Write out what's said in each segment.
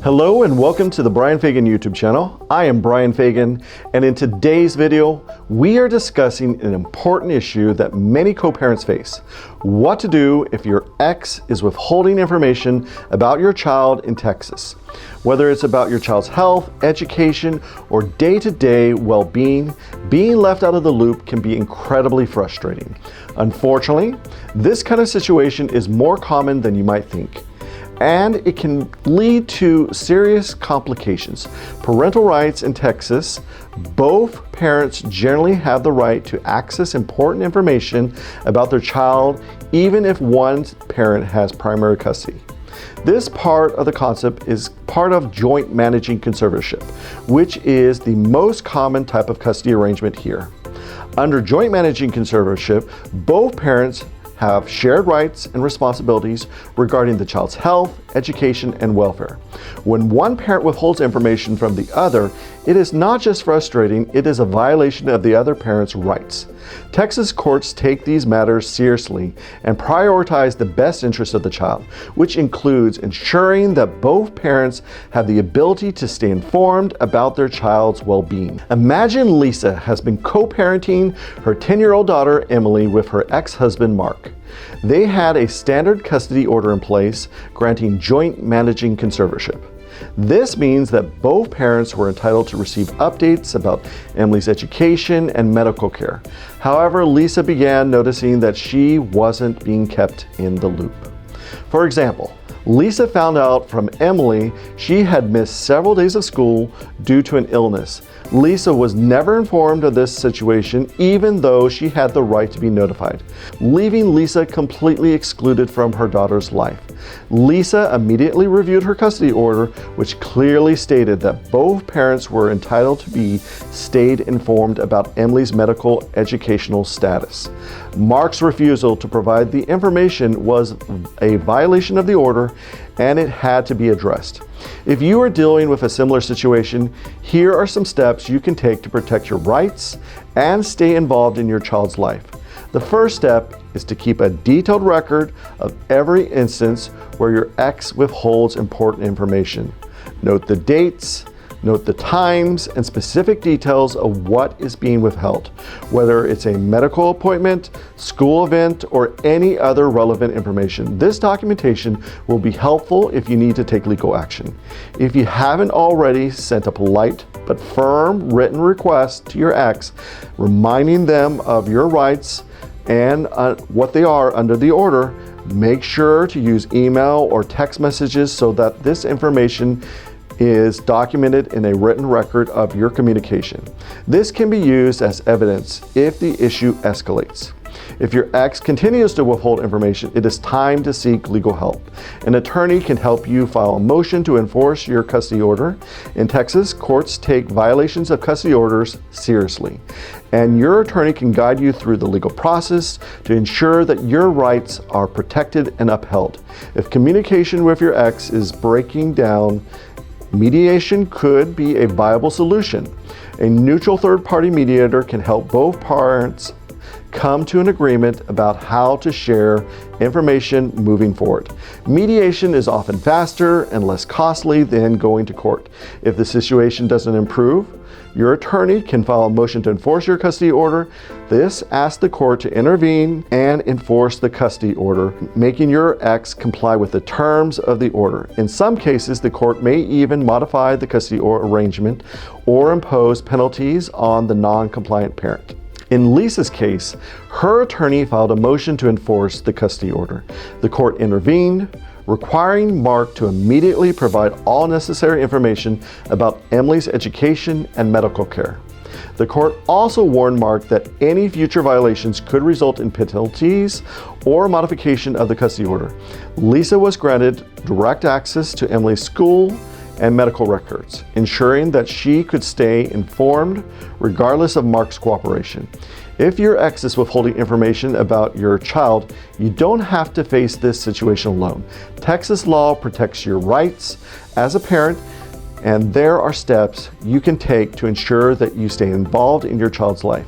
Hello and welcome to the Brian Fagan YouTube channel. I am Brian Fagan, and in today's video, we are discussing an important issue that many co-parents face. What to do if your ex is withholding information about your child in Texas. Whether it's about your child's health, education, or day-to-day well-being, being left out of the loop can be incredibly frustrating. Unfortunately, this kind of situation is more common than you might think, and it can lead to serious complications. Parental rights in Texas, both parents generally have the right to access important information about their child, even if one parent has primary custody. This part of the concept is part of joint managing conservatorship, which is the most common type of custody arrangement here. Under joint managing conservatorship, both parents have shared rights and responsibilities regarding the child's health, education, and welfare. When one parent withholds information from the other, it is not just frustrating, it is a violation of the other parent's rights. Texas courts take these matters seriously and prioritize the best interest of the child, which includes ensuring that both parents have the ability to stay informed about their child's well-being. Imagine Lisa has been co-parenting her 10-year-old daughter Emily with her ex-husband Mark. They had a standard custody order in place granting joint managing conservatorship. This means that both parents were entitled to receive updates about Emily's education and medical care. However, Lisa began noticing that she wasn't being kept in the loop. For example, Lisa found out from Emily she had missed several days of school due to an illness. Lisa was never informed of this situation, even though she had the right to be notified, leaving Lisa completely excluded from her daughter's life. Lisa immediately reviewed her custody order, which clearly stated that both parents were entitled to be stayed informed about Emily's medical educational status. Mark's refusal to provide the information was a violation of the order, and it had to be addressed. If you are dealing with a similar situation, here are some steps you can take to protect your rights and stay involved in your child's life. The first step is to keep a detailed record of every instance where your ex withholds important information. Note the dates, note the times, and specific details of what is being withheld, whether it's a medical appointment, school event, or any other relevant information. This documentation will be helpful if you need to take legal action. If you haven't already sent a polite but firm written request to your ex, reminding them of your rights and what they are under the order, make sure to use email or text messages so that this information is documented in a written record of your communication. This can be used as evidence if the issue escalates. If your ex continues to withhold information, it is time to seek legal help. An attorney can help you file a motion to enforce your custody order. In Texas, courts take violations of custody orders seriously, and your attorney can guide you through the legal process to ensure that your rights are protected and upheld. If communication with your ex is breaking down, mediation could be a viable solution. A neutral third-party mediator can help both parents come to an agreement about how to share information moving forward. Mediation is often faster and less costly than going to court. If the situation doesn't improve, your attorney can file a motion to enforce your custody order. This asks the court to intervene and enforce the custody order, making your ex comply with the terms of the order. In some cases, the court may even modify the custody arrangement or impose penalties on the non-compliant parent. In Lisa's case, her attorney filed a motion to enforce the custody order. The court intervened, requiring Mark to immediately provide all necessary information about Emily's education and medical care. The court also warned Mark that any future violations could result in penalties or modification of the custody order. Lisa was granted direct access to Emily's school and medical records, ensuring that she could stay informed regardless of Mark's cooperation. If your ex is withholding information about your child, you don't have to face this situation alone. Texas law protects your rights as a parent, and there are steps you can take to ensure that you stay involved in your child's life.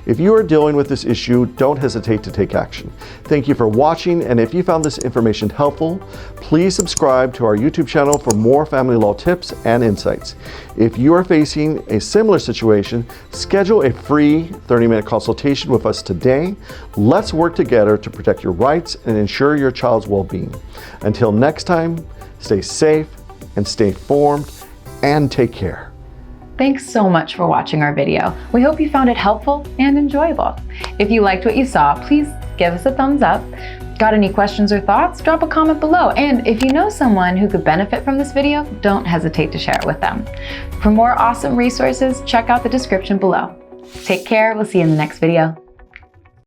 If you are dealing with this issue, don't hesitate to take action. Thank you for watching, and if you found this information helpful, please subscribe to our YouTube channel for more family law tips and insights. If you are facing a similar situation, schedule a free 30-minute consultation with us today. Let's work together to protect your rights and ensure your child's well-being. Until next time, stay safe and stay informed and take care. Thanks so much for watching our video. We hope you found it helpful and enjoyable. If you liked what you saw, please give us a thumbs up. Got any questions or thoughts? Drop a comment below. And if you know someone who could benefit from this video, don't hesitate to share it with them. For more awesome resources, check out the description below. Take care. We'll see you in the next video.